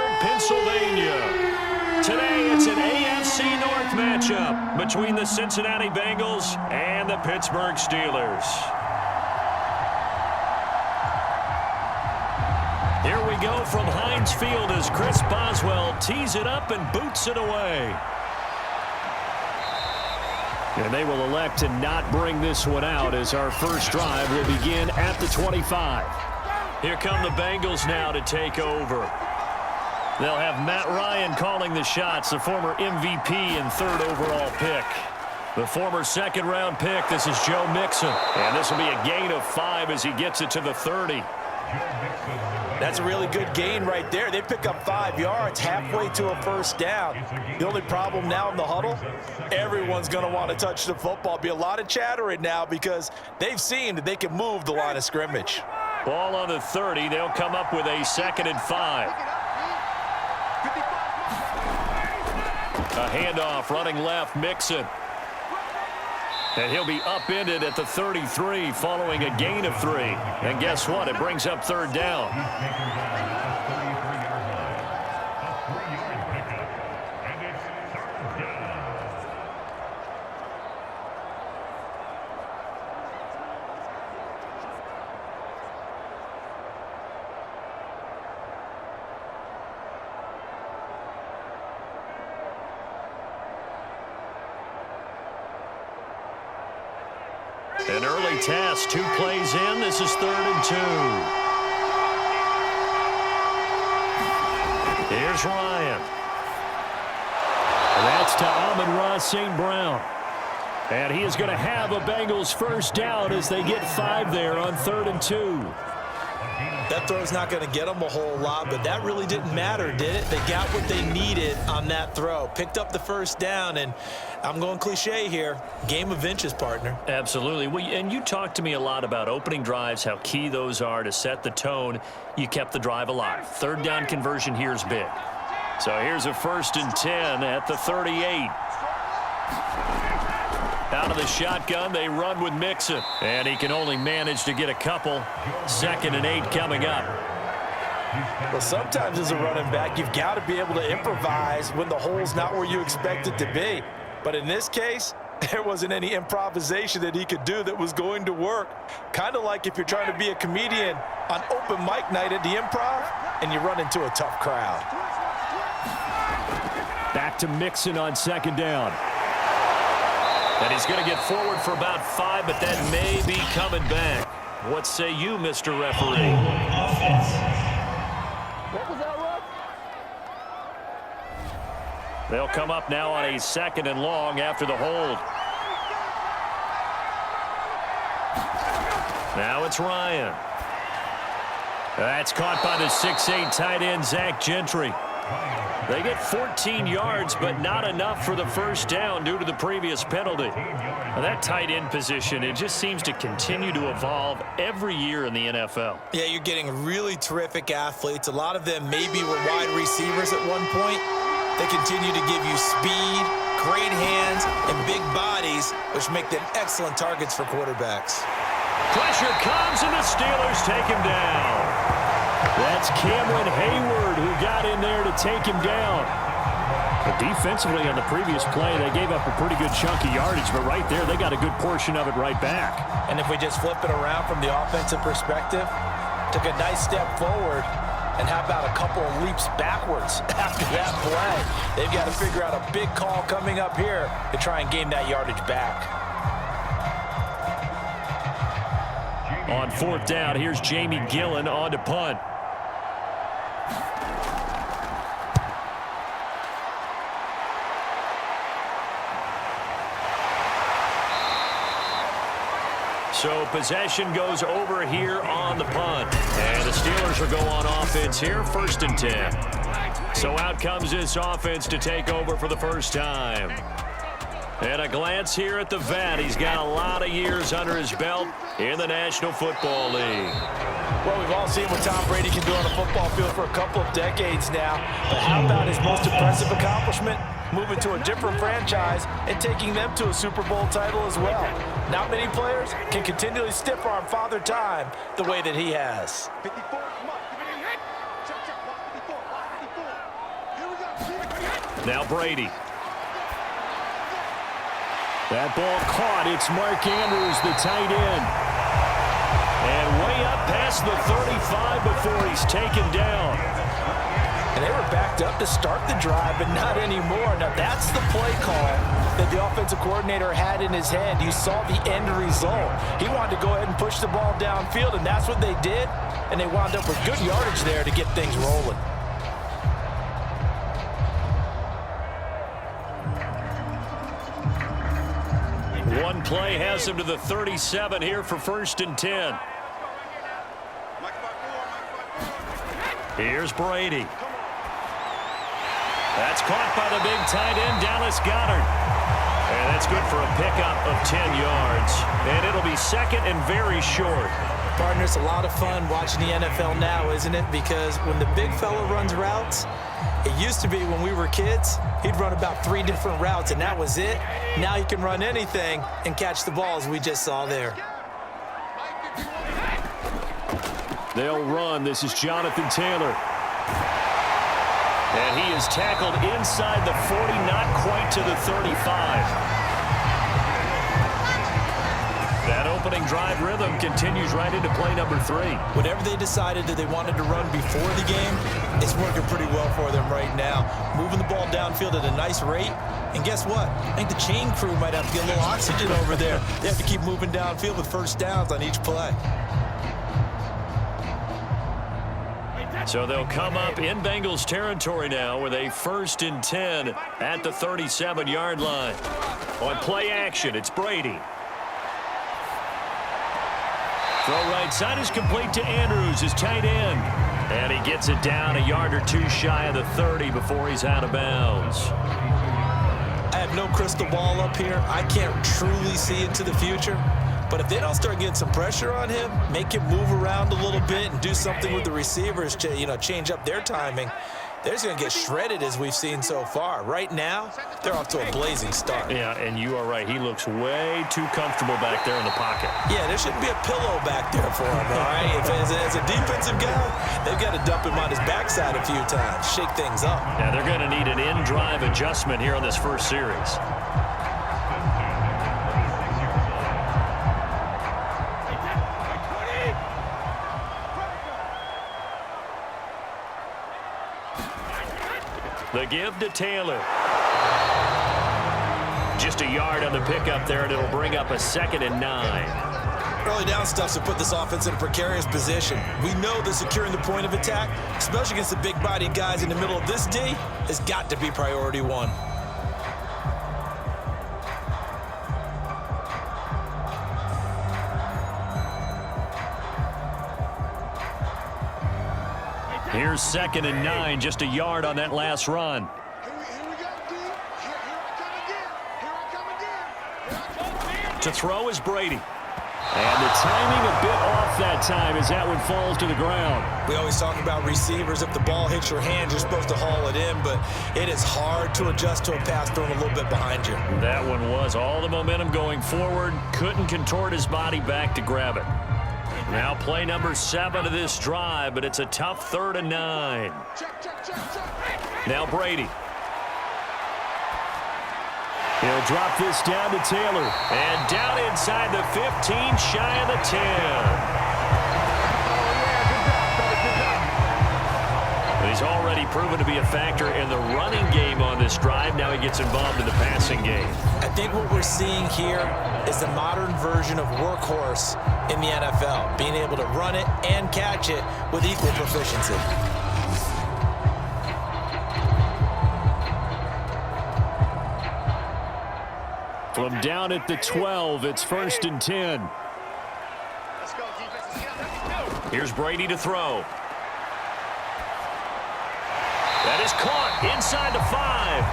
Pittsburgh, Pennsylvania. Today, it's an AFC North matchup between the Cincinnati Bengals and the Pittsburgh Steelers. Here we go from Heinz Field as Chris Boswell tees it up and boots it away. And they will elect to not bring this one out as our first drive will begin at the 25. Here come the Bengals now to take over. They'll have Matt Ryan calling the shots, the former MVP and third overall pick. The former second-round pick, this is Joe Mixon. And this will be a gain of 5 as he gets it to the 30. That's a really good gain right there. They pick up 5 yards halfway to a first down. The only problem now in the huddle, everyone's going to want to touch the football. Be a lot of chattering now because they've seen that they can move the line of scrimmage. Ball on the 30. They'll come up with a 2nd and 5. A handoff running left, Mixon. And he'll be upended at the 33 following a gain of 3. And guess what? It brings up 3rd down. An early test, 2 plays in. This is 3rd and 2. Here's Ryan. And that's to Amon-Ra St. Brown. And he is going to have a Bengals first down as they get 5 there on 3rd and 2. That throw's not going to get them a whole lot, but that really didn't matter, did it? They got what they needed on that throw. Picked up the first down, and I'm going cliche here. Game of inches, partner. Absolutely. Well, and you talked to me a lot about opening drives, how key those are to set the tone. You kept the drive alive. 3rd down conversion here is big. So here's a 1st and 10 at the 38. Out of the shotgun, they run with Mixon. And he can only manage to get a couple. 2nd and 8 coming up. Well, sometimes as a running back, you've got to be able to improvise when the hole's not where you expect it to be. But in this case, there wasn't any improvisation that he could do that was going to work. Kind of like if you're trying to be a comedian on open mic night at the Improv and you run into a tough crowd. Back to Mixon on 2nd down. And he's going to get forward for about 5, but that may be coming back. What say you, Mr. Referee? What was that, Rob? They'll come up now on a 2nd and long after the hold. Now it's Ryan. That's caught by the 6'8" tight end, Zach Gentry. They get 14 yards, but not enough for the first down due to the previous penalty. Now that tight end position, it just seems to continue to evolve every year in the NFL. Yeah, you're getting really terrific athletes. A lot of them maybe were wide receivers at one point. They continue to give you speed, great hands, and big bodies, which make them excellent targets for quarterbacks. Pressure comes, and the Steelers take him down. That's Cameron Hayward who got in there to take him down. But defensively on the previous play, they gave up a pretty good chunk of yardage, but right there, they got a good portion of it right back. And if we just flip it around from the offensive perspective, took a nice step forward, and how about a couple of leaps backwards after that play? They've got to figure out a big call coming up here to try and gain that yardage back. On 4th down, here's Jamie Gillen on to punt. So possession goes over here on the punt. And the Steelers will go on offense here, 1st and 10. So out comes this offense to take over for the first time. And a glance here at the vet. He's got a lot of years under his belt in the National Football League. Well, we've all seen what Tom Brady can do on a football field for a couple of decades now. But how about his most impressive accomplishment? Moving to a different franchise and taking them to a Super Bowl title as well. Not many players can continually stiff-arm Father Time the way that he has. 54. Now Brady. That ball caught. It's Mark Andrews, the tight end. And way up past the 35 before he's taken down. And they were backed up to start the drive, but not anymore. Now, that's the play call that the offensive coordinator had in his head. You saw the end result. He wanted to go ahead and push the ball downfield, and that's what they did. And they wound up with good yardage there to get things rolling. One play has him to the 37 here for 1st and 10. Here's Brady. That's caught by the big tight end, Dallas Goedert. And that's good for a pickup of 10 yards. And it'll be 2nd and very short. Partner, it's a lot of fun watching the NFL now, isn't it? Because when the big fella runs routes, it used to be when we were kids, he'd run about 3 different routes, and that was it. Now he can run anything and catch the balls we just saw there. They'll run. This is Jonathan Taylor. And he is tackled inside the 40, not quite to the 35. That opening drive rhythm continues right into play number 3. Whatever they decided that they wanted to run before the game, it's working pretty well for them right now. Moving the ball downfield at a nice rate. And guess what? I think the chain crew might have to get a little oxygen over there. They have to keep moving downfield with first downs on each play. So they'll come up in Bengals territory now with a 1st and 10 at the 37-yard line. On play action, it's Brady. Throw right side is complete to Andrews, his tight end. And he gets it down a yard or 2 shy of the 30 before he's out of bounds. I have no crystal ball up here. I can't truly see into the future. But if they don't start getting some pressure on him, make him move around a little bit and do something with the receivers to, change up their timing, they're just going to get shredded as we've seen so far. Right now, they're off to a blazing start. Yeah, and you are right. He looks way too comfortable back there in the pocket. Yeah, there shouldn't be a pillow back there for him, all right? As a defensive guy, they've got to dump him on his backside a few times, shake things up. Yeah, they're going to need an in-drive adjustment here on this first series. The give to Taylor. Just a yard on the pickup there, and it'll bring up a 2nd and 9. Early down stuff's to put this offense in a precarious position. We know that securing the point of attack, especially against the big-bodied guys in the middle of this D, has got to be priority 1. Here's 2nd and 9, just a yard on that last run. To throw is Brady. And the timing a bit off that time as that one falls to the ground. We always talk about receivers. If the ball hits your hand, you're supposed to haul it in, but it is hard to adjust to a pass thrown a little bit behind you. That one was all the momentum going forward. Couldn't contort his body back to grab it. Now play number 7 of this drive, but it's a tough 3rd and 9. Now Brady. He'll drop this down to Taylor. And down inside the 15, shy of the 10. He's already proven to be a factor in the running game on this drive. Now he gets involved in the passing game. I think what we're seeing here is the modern version of workhorse in the NFL, being able to run it and catch it with equal proficiency. From down at the 12, it's 1st and 10. Here's Brady to throw. That is caught inside the 5.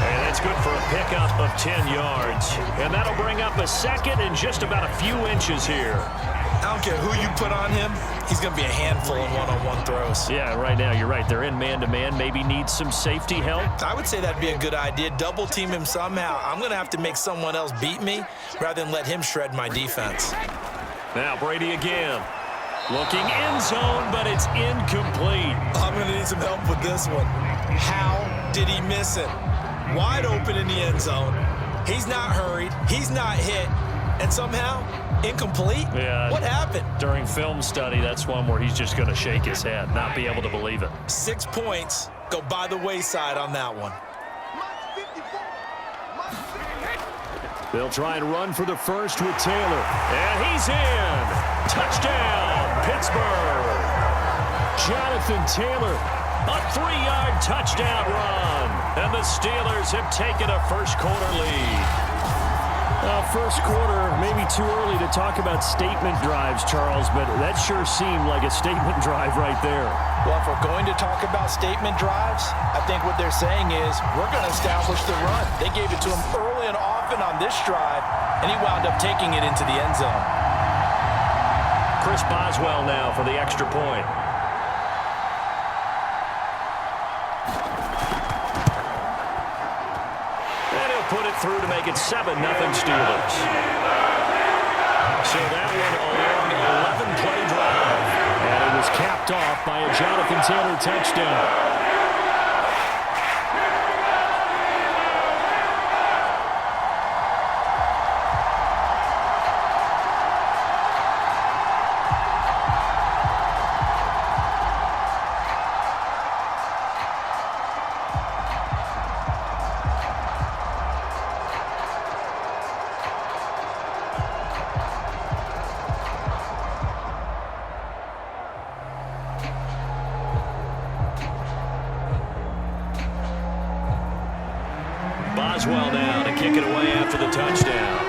And that's good for a pickup of 10 yards. And that'll bring up a 2nd and just about a few inches here. I don't care who you put on him, he's going to be a handful in one-on-one throws. Yeah, right now you're right. They're in man-to-man. Maybe needs some safety help. I would say that'd be a good idea. Double team him somehow. I'm going to have to make someone else beat me rather than let him shred my defense. Now Brady again. Looking end zone, but it's incomplete. I'm going to need some help with this one. How did he miss it? Wide open in the end zone. He's not hurried. He's not hit. And somehow, incomplete? Yeah. What happened? During film study, that's one where he's just going to shake his head, not be able to believe it. 6 points go by the wayside on that one. They'll try and run for the first with Taylor. And he's in. Touchdown, Pittsburgh. Jonathan Taylor, a 3-yard touchdown run. And the Steelers have taken a first-quarter lead. First quarter, maybe too early to talk about statement drives, Charles, but that sure seemed like a statement drive right there. Well, if we're going to talk about statement drives, I think what they're saying is we're going to establish the run. They gave it to him early and often on this drive, and he wound up taking it into the end zone. Chris Boswell now for the extra point. Put it through to make it 7-0 Steelers. So that one a long 11-play drive. And it was capped off by a Jonathan Taylor touchdown. Boswell now to kick it away after the touchdown.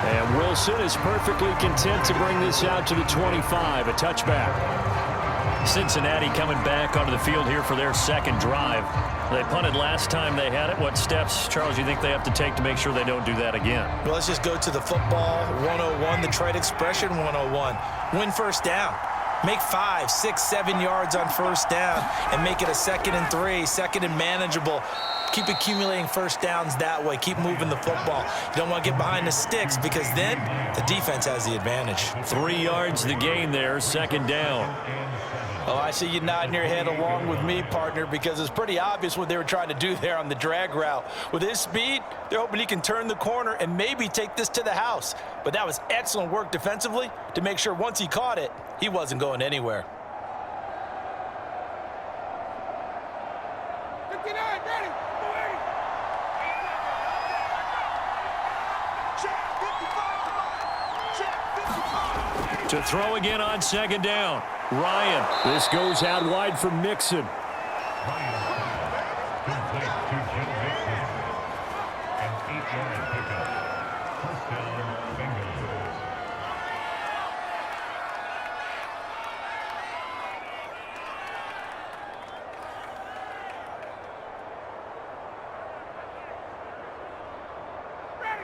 And Wilson is perfectly content to bring this out to the 25, a touchback. Cincinnati coming back onto the field here for their second drive. They punted last time they had it. What steps, Charles, you think they have to take to make sure they don't do that again? Well, let's just go to the football 101, the trade expression 101. Win first down. Make 5, 6, 7 yards on first down and make it a 2nd and 3, 2nd and manageable. Keep accumulating first downs that way. Keep moving the football. You don't want to get behind the sticks because then the defense has the advantage. 3 yards the gain there, 2nd down. Oh, I see you nodding your head along with me, partner, because it's pretty obvious what they were trying to do there on the drag route. With his speed, they're hoping he can turn the corner and maybe take this to the house. But that was excellent work defensively to make sure once he caught it, he wasn't going anywhere. 59, ready, ready. To throw again on 2nd down. Ryan. This goes out wide for Mixon.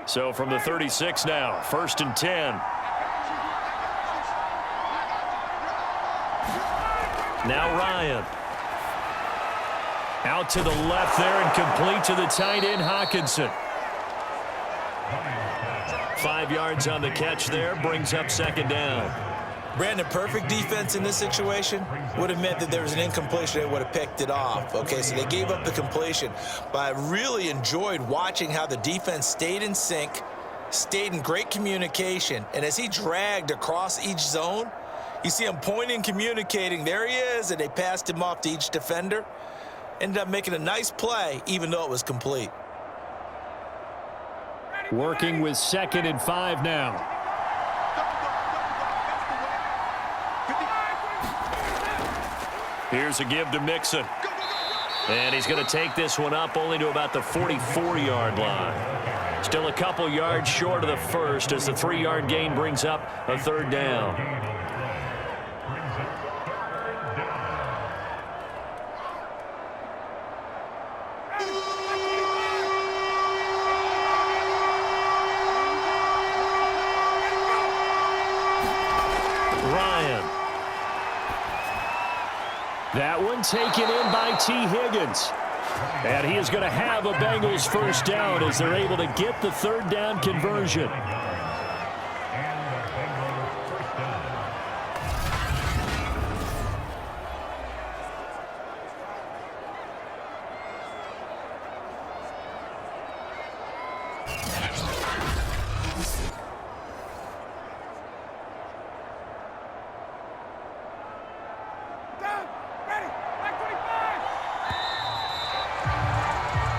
So from the 36 now, 1st and 10. Now Ryan. Out to the left there and complete to the tight end, Hawkinson. 5 yards on the catch there, brings up 2nd down. Brandon, perfect defense in this situation would have meant that there was an incompletion. They would have picked it off. Okay, so they gave up the completion. But I really enjoyed watching how the defense stayed in sync, stayed in great communication. And as he dragged across each zone, you see him pointing, communicating. There he is, and they passed him off to each defender. Ended up making a nice play, even though it was complete. Working with 2nd and 5 now. Here's a give to Mixon. And he's going to take this one up only to about the 44-yard line. Still a couple yards short of the first as the 3-yard gain brings up a 3rd down. Ryan. That one taken in by T. Higgins. And he is going to have a Bengals first down as they're able to get the 3rd down conversion.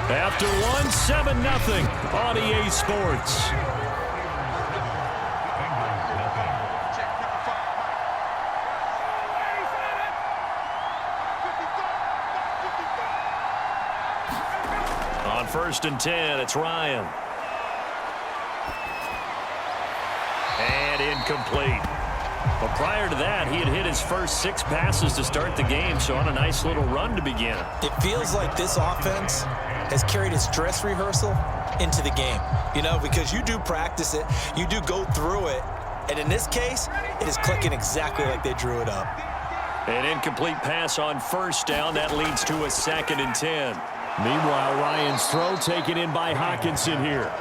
After one, 7-0 on EA Sports. On 1st and 10, it's Ryan. And incomplete. But prior to that, he had hit his first 6 passes to start the game, so on a nice little run to begin. It feels like this offense has carried its dress rehearsal into the game. You know, because you do practice it, you do go through it, and in this case, it is clicking exactly like they drew it up. An incomplete pass on 1st down. That leads to a 2nd and 10. Meanwhile, Ryan's throw taken in by Hawkinson here.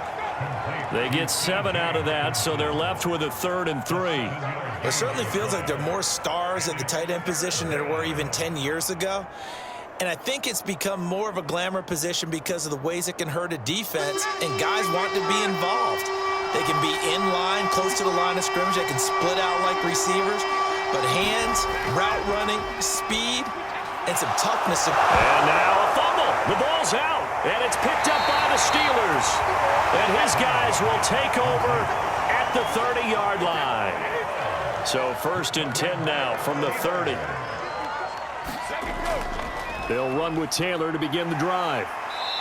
They get 7 out of that, so they're left with a 3rd and 3. It certainly feels like there are more stars at the tight end position than there were even 10 years ago. And I think it's become more of a glamour position because of the ways it can hurt a defense, and guys want to be involved. They can be in line, close to the line of scrimmage. They can split out like receivers. But hands, route running, speed, and some toughness. And now a fumble. The ball's out, and it's picked up by the Steelers. And his guys will take over at the 30-yard line. So 1st and 10 now from the 30. They'll run with Taylor to begin the drive.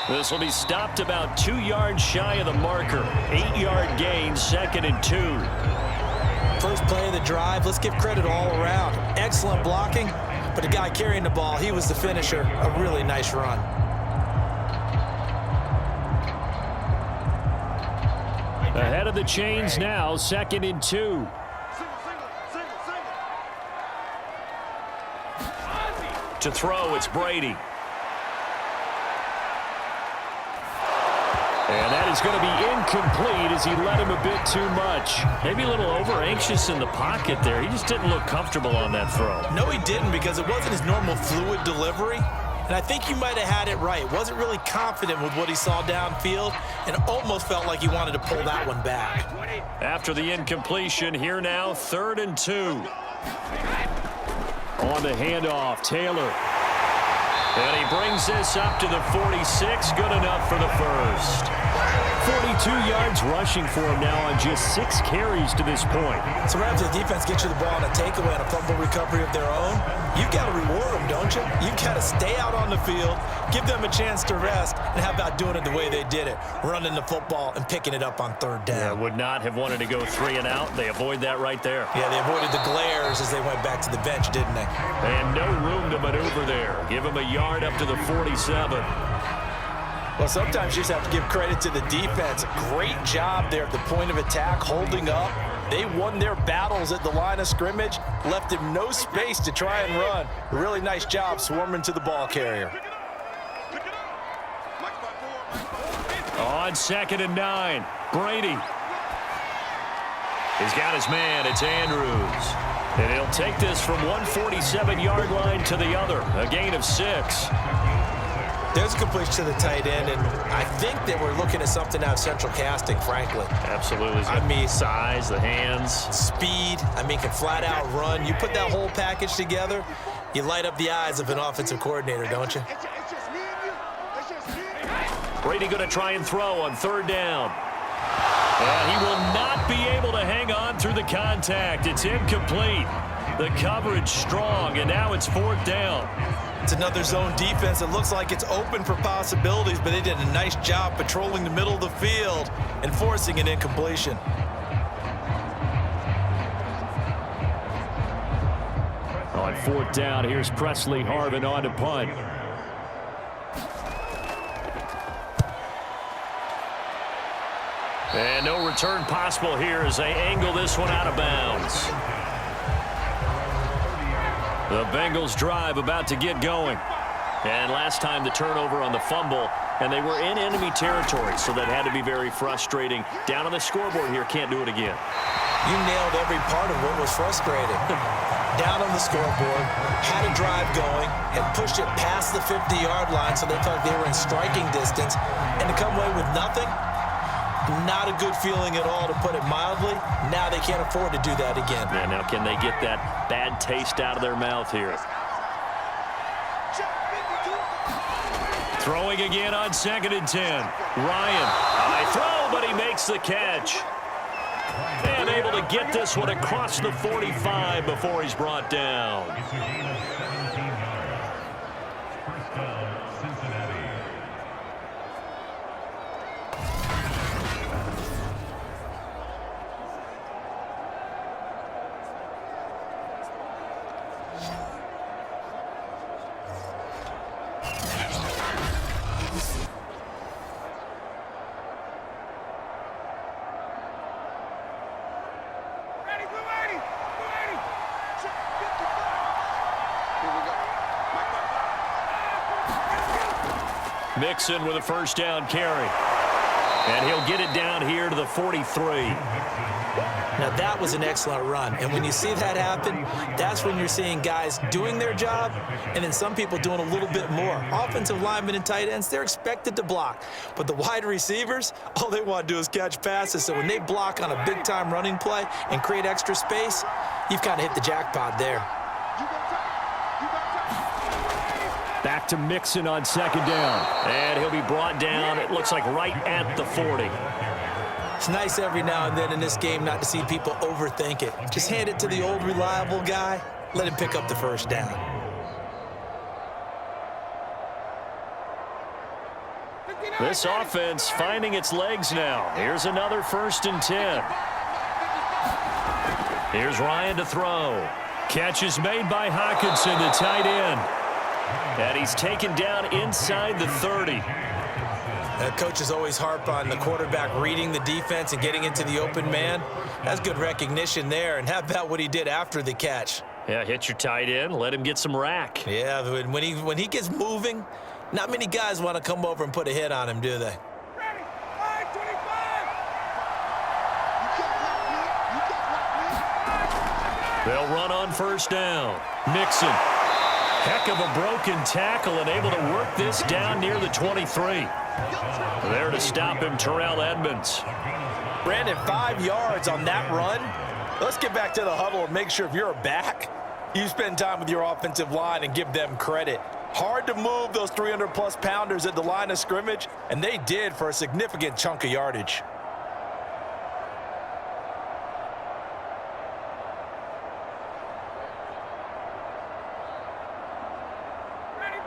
This will be stopped about 2 yards shy of the marker. 8-yard gain, 2nd and 2. First play of the drive, let's give credit all around. Excellent blocking, but the guy carrying the ball, he was the finisher. A really nice run. Ahead of the chains now, 2nd and 2. To throw, it's Brady. And that is going to be incomplete as he led him a bit too much. Maybe a little over-anxious in the pocket there. He just didn't look comfortable on that throw. No, he didn't, because it wasn't his normal fluid delivery. And I think you might have had it right. Wasn't really confident with what he saw downfield and almost felt like he wanted to pull that one back. After the incompletion, here now, 3rd and 2. On the handoff, Taylor. And he brings this up to the 46. Good enough for the first. 42 yards rushing for him now on just 6 carries to this point. So right after the defense gets you the ball on a takeaway and a fumble recovery of their own, you've got to reward them, don't you? You've got to stay out on the field, give them a chance to rest, and how about doing it the way they did it, running the football and picking it up on 3rd down. Yeah, would not have wanted to go 3 and out. They avoid that right there. Yeah, they avoided the glares as they went back to the bench, didn't they? And no room to maneuver there. Give him a yard up to the 47. Well, sometimes you just have to give credit to the defense. Great job there at the point of attack, holding up. They won their battles at the line of scrimmage, left him no space to try and run. A really nice job swarming to the ball carrier. On 2nd and 9, Brady. He's got his man. It's Andrews. And he'll take this from 147-yard line to the other. A gain of 6. There's a completion to the tight end, and I think they were looking at something out of central casting, frankly. Absolutely. I mean, size, the hands. Speed, can flat out run. You put that whole package together, you light up the eyes of an offensive coordinator, don't you? Brady going to try and throw on 3rd down. And he will not be able to hang on through the contact. It's incomplete. The coverage strong, and now it's 4th down. It's another zone defense. It looks like it's open for possibilities, but they did a nice job patrolling the middle of the field and forcing an incompletion. On 4th down, here's Presley Harvin on to punt. And no return possible here as they angle this one out of bounds. The Bengals drive about to get going. And last time the turnover on the fumble, and they were in enemy territory, so that had to be very frustrating. Down on the scoreboard here, can't do it again. You nailed every part of what was frustrating. Down on the scoreboard, had a drive going, had pushed it past the 50-yard line so they felt they were in striking distance, and to come away with nothing, not a good feeling at all, to put it mildly. Now they can't afford to do that again. Yeah, now can they get that bad taste out of their mouth here? Throwing again on 2nd and 10. Ryan, high throw, but he makes the catch. And able to get this one across the 45 before he's brought down. Mixon with a first down carry. And he'll get it down here to the 43. Now, that was an excellent run. And when you see that happen, that's when you're seeing guys doing their job and then some people doing a little bit more. Offensive linemen and tight ends, they're expected to block. But the wide receivers, all they want to do is catch passes. So when they block on a big-time running play and create extra space, you've kind of hit the jackpot there. Back to Mixon on 2nd down. And he'll be brought down, it looks like right at the 40. It's nice every now and then in this game not to see people overthink it. Just hand it to the old reliable guy. Let him pick up the first down. This offense finding its legs now. Here's another 1st and 10. Here's Ryan to throw. Catch is made by Hockenson, the tight end. And he's taken down inside the 30. Coaches always harp on the quarterback reading the defense and getting into the open man. That's good recognition there. And how about what he did after the catch? Yeah, hit your tight end, let him get some rack. Yeah, when he gets moving, not many guys want to come over and put a hit on him, do they? Ready. 5-25. They'll run on first down. Mixon. Heck of a broken tackle and able to work this down near the 23. There to stop him, Terrell Edmonds. Brandon, 5 yards on that run. Let's get back to the huddle and make sure if you're a back, you spend time with your offensive line and give them credit. Hard to move those 300-plus pounders at the line of scrimmage, and they did for a significant chunk of yardage.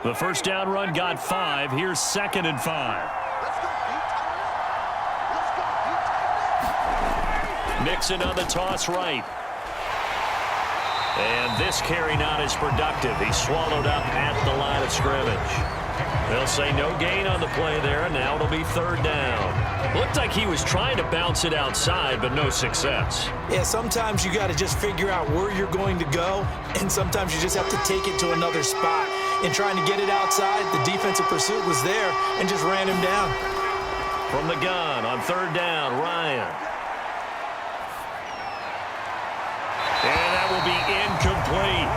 The first down run got 5. Here's 2nd and 5. Mixon on the toss right. And this carry not as productive. He's swallowed up at the line of scrimmage. They'll say no gain on the play there, and now it'll be 3rd down. Looked like he was trying to bounce it outside, but no success. Yeah, sometimes you got to just figure out where you're going to go, and sometimes you just have to take it to another spot. In trying to get it outside, the defensive pursuit was there and just ran him down. From the gun on 3rd down, Ryan. And that will be incomplete.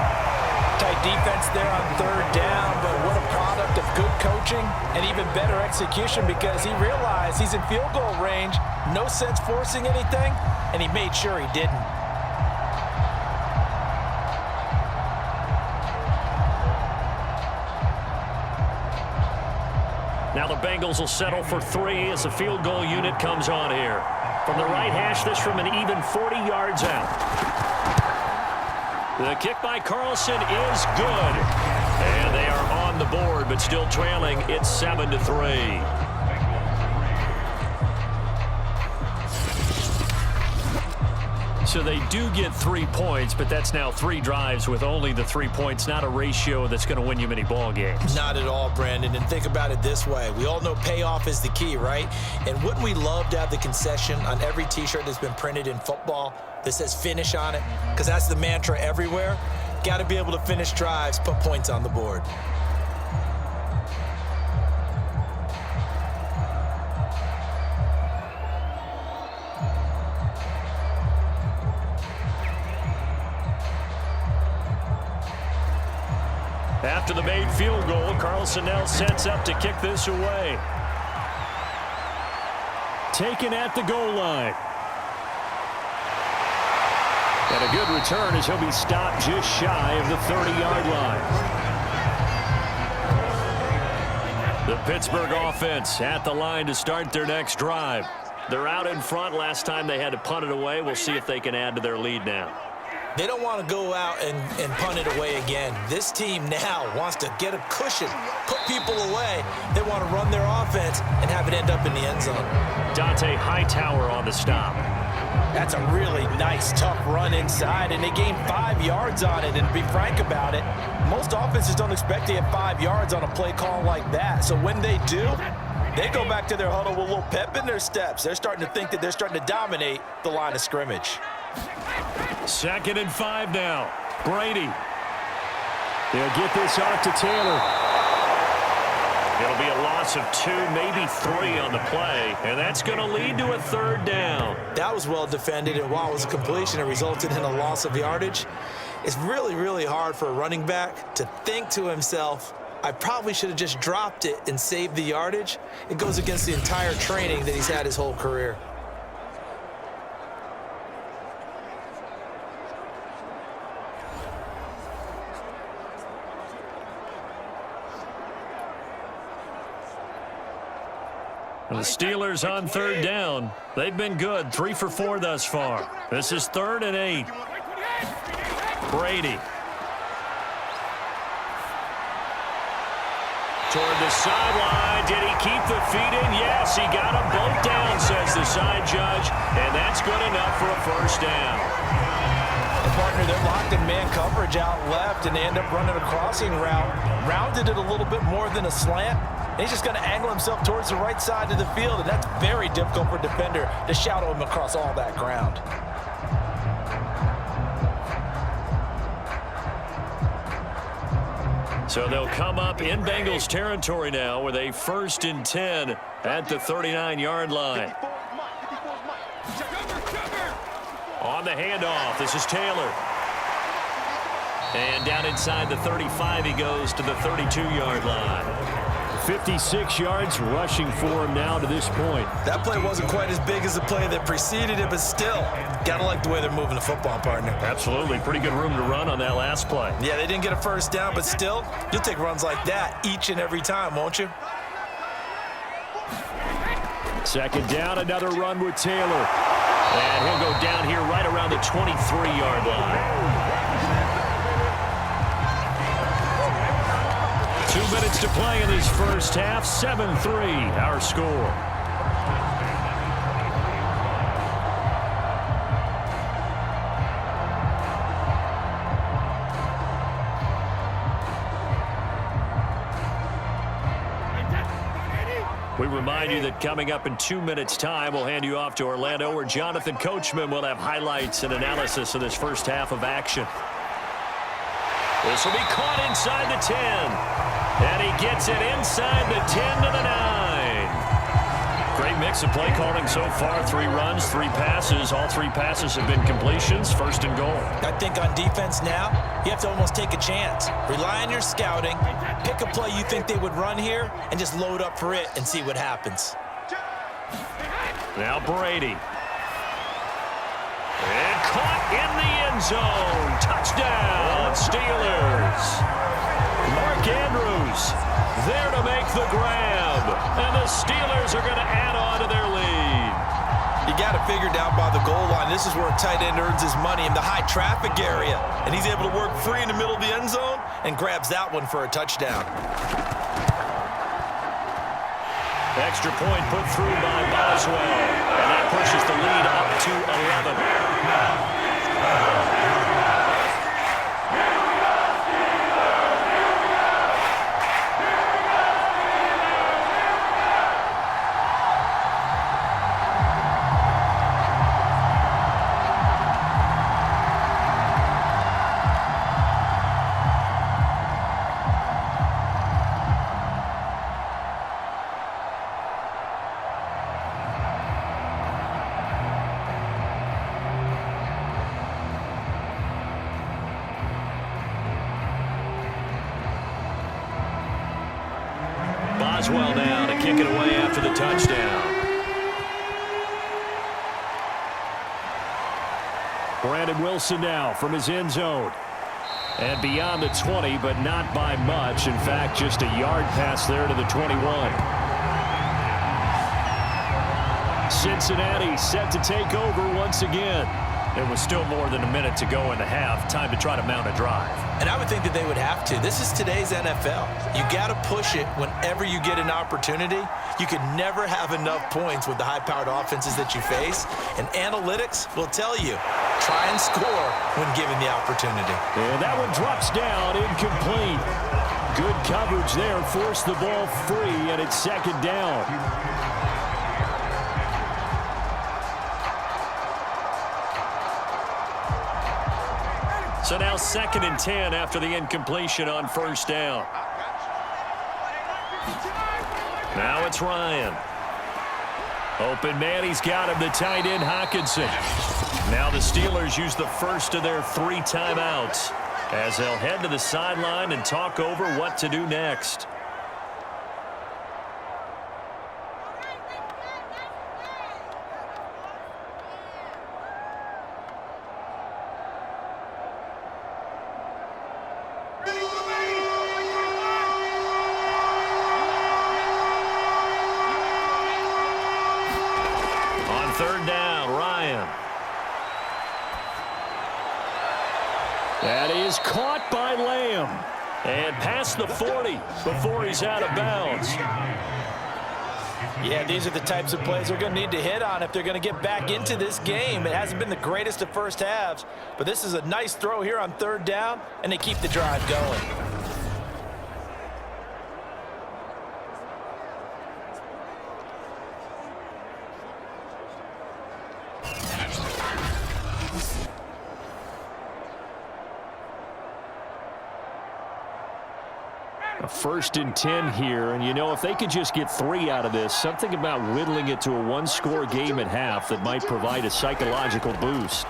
Tight defense there on 3rd down, but what a product of good coaching and even better execution because he realized he's in field goal range, no sense forcing anything, and he made sure he didn't. Now the Bengals will settle for 3 as the field goal unit comes on here. From the right hash, this from an even 40 yards out. The kick by Carlson is good. And they are on the board, but still trailing. It's 7-3. So they do get 3 points, but that's now 3 drives with only the 3 points, not a ratio that's going to win you many ball games. Not at all, Brandon. And think about it this way. We all know payoff is the key, right? And wouldn't we love to have the concession on every T-shirt that's been printed in football that says finish on it? Because that's the mantra everywhere. Got to be able to finish drives, put points on the board. After the made field goal, Carlson now sets up to kick this away. Taken at the goal line. And a good return as he'll be stopped just shy of the 30-yard line. The Pittsburgh offense at the line to start their next drive. They're out in front. Last time they had to punt it away. We'll see if they can add to their lead now. They don't want to go out and punt it away again. This team now wants to get a cushion, put people away. They want to run their offense and have it end up in the end zone. Dante Hightower on the stop. That's a really nice, tough run inside, and they gained 5 yards on it. And to be frank about it, most offenses don't expect to get 5 yards on a play call like that. So when they do, they go back to their huddle with a little pep in their steps. They're starting to think that they're starting to dominate the line of scrimmage. 2nd and 5 now. Brady. They'll get this off to Taylor. It'll be a loss of 2, maybe 3 on the play, and that's going to lead to a 3rd down. That was well defended, and while it was a completion, it resulted in a loss of yardage. It's really, really hard for a running back to think to himself, I probably should have just dropped it and saved the yardage. It goes against the entire training that he's had his whole career. The Steelers on 3rd down. They've been good, 3 for 4 thus far. This is 3rd and 8. Brady. Toward the sideline. Did he keep the feet in? Yes, he got them both down, says the side judge. And that's good enough for a 1st down. Partner, they're locked in man coverage out left, and they end up running a crossing route. Rounded it a little bit more than a slant. And he's just going to angle himself towards the right side of the field, and that's very difficult for a defender to shadow him across all that ground. So they'll come up in Bengals territory now with a 1st and 10 at the 39-yard line. On the handoff, this is Taylor. And down inside the 35, he goes to the 32-yard line. 56 yards rushing for him now to this point. That play wasn't quite as big as the play that preceded it, but still, got to like the way they're moving the football, partner. Absolutely. Pretty good room to run on that last play. Yeah, they didn't get a 1st down, but still, you'll take runs like that each and every time, won't you? 2nd down, another run with Taylor. And he'll go down here right around the 23-yard line. 2 minutes to play in this first half. 7-3, our score. We remind you that coming up in 2 minutes' time, we'll hand you off to Orlando, where Jonathan Coachman will have highlights and analysis of this first half of action. This will be caught inside the 10. And he gets it inside the 10 to the 9. Great mix of play calling so far. 3 runs, 3 passes. All 3 passes have been completions. 1st and goal. I think on defense now, you have to almost take a chance. Rely on your scouting. Pick a play you think they would run here and just load up for it and see what happens. Now Brady. And caught in the end zone. Touchdown, Steelers. Mark Andrews there to make the grab. And the Steelers are going to add on to their lead. You got it figured out by the goal line. This is where a tight end earns his money in the high traffic area. And he's able to work free in the middle of the end zone and grabs that one for a touchdown. Extra point put through by Boswell. And that pushes the lead up to 11. Boswell now to kick it away after the touchdown. Brandon Wilson now from his end zone. And beyond the 20, but not by much. In fact, just a yard pass there to the 21. Cincinnati set to take over once again. There was still more than a minute to go in the half. Time to try to mount a drive. And I would think that they would have to. This is today's NFL. You got to push it whenever you get an opportunity. You can never have enough points with the high-powered offenses that you face. And analytics will tell you, try and score when given the opportunity. And that one drops down, incomplete. Good coverage there, forced the ball free, and it's second down. So now 2nd and 10 after the incompletion on first down. Now it's Ryan. Open man, he's got him, the tight end Hockenson. Now the Steelers use the first of their 3 timeouts as they'll head to the sideline and talk over what to do next. Third down, Ryan. That is caught by Lamb. And past the 40 before he's out of bounds. Yeah, these are the types of plays they're going to need to hit on if they're going to get back into this game. It hasn't been the greatest of first halves, but this is a nice throw here on third down, and they keep the drive going. A 1st and 10 here, and you know, if they could just get 3 out of this, something about whittling it to a 1-score game at half that might provide a psychological boost.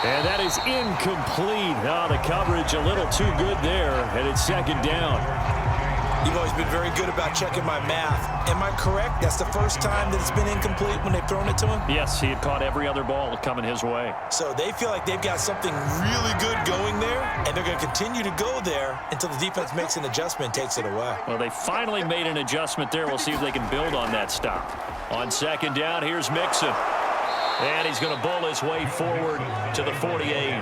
And that is incomplete. The coverage a little too good there, and it's second down. You've always been very good about checking my math. Am I correct? That's the first time that it's been incomplete when they've thrown it to him? Yes, he had caught every other ball coming his way. So they feel like they've got something really good going there, and they're going to continue to go there until the defense makes an adjustment and takes it away. Well, they finally made an adjustment there. We'll see if they can build on that stop. On second down, here's Mixon. And he's going to bull his way forward to the 48.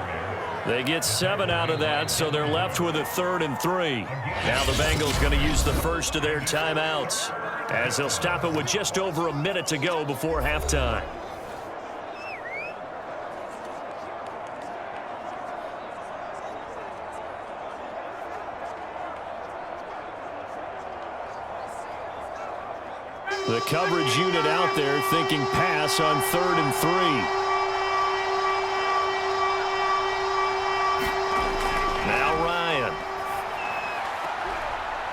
They get 7 out of that, so they're left with a 3rd and 3. Now the Bengals going to use the first of their timeouts as they'll stop it with just over a minute to go before halftime. The coverage unit out there thinking pass on 3rd and 3.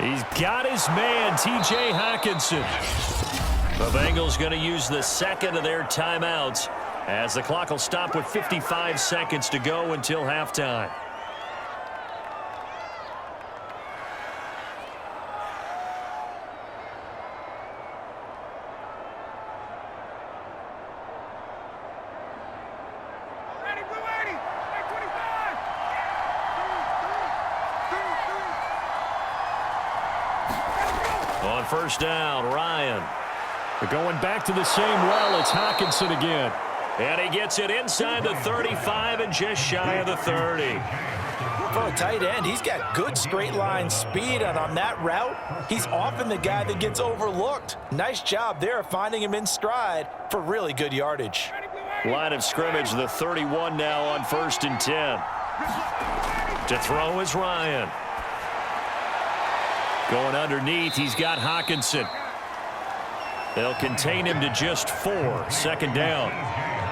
He's got his man, T.J. Hockenson. The Bengals going to use the 2nd of their timeouts as the clock will stop with 55 seconds to go until halftime. On first down, Ryan. But going back to the same well, it's Hockenson again. And he gets it inside the 35 and just shy of the 30. For a tight end, he's got good straight line speed, and on that route, he's often the guy that gets overlooked. Nice job there finding him in stride for really good yardage. Line of scrimmage, the 31 now on 1st and 10. To throw is Ryan. Going underneath, he's got Hockenson. They'll contain him to just 4. 2nd down.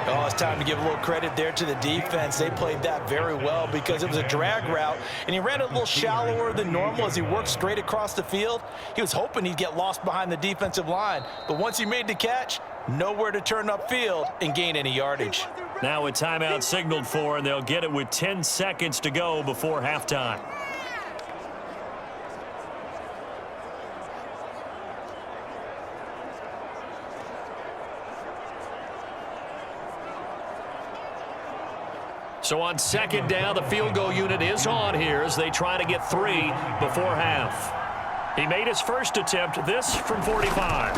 Oh, it's time to give a little credit there to the defense. They played that very well because it was a drag route, and he ran it a little shallower than normal as he worked straight across the field. He was hoping he'd get lost behind the defensive line, but once he made the catch, nowhere to turn upfield and gain any yardage. Now a timeout signaled for, and they'll get it with 10 seconds to go before halftime. So on second down, the field goal unit is on here as they try to get 3 before half. He made his first attempt, this from 45.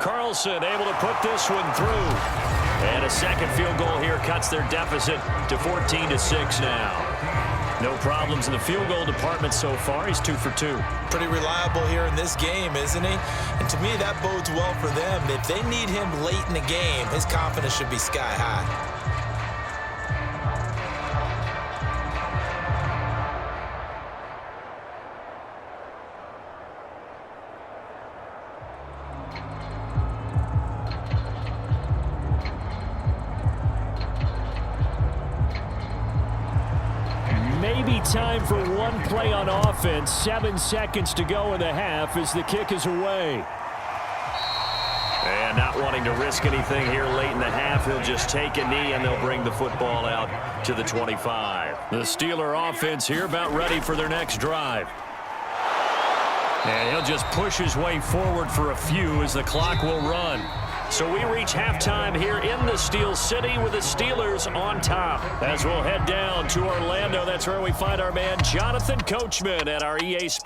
Carlson able to put this one through. And a second field goal here cuts their deficit to 14-6 now. No problems in the field goal department so far. He's 2 for 2. Pretty reliable here in this game, isn't he? And to me, that bodes well for them. If they need him late in the game, his confidence should be sky high. Maybe time for one play on offense. 7 seconds to go in the half as the kick is away. And not wanting to risk anything here late in the half, he'll just take a knee and they'll bring the football out to the 25. The Steeler offense here about ready for their next drive. And he'll just push his way forward for a few as the clock will run. So we reach halftime here in the Steel City with the Steelers on top. As we'll head down to Orlando, that's where we find our man Jonathan Coachman at our EA Sports.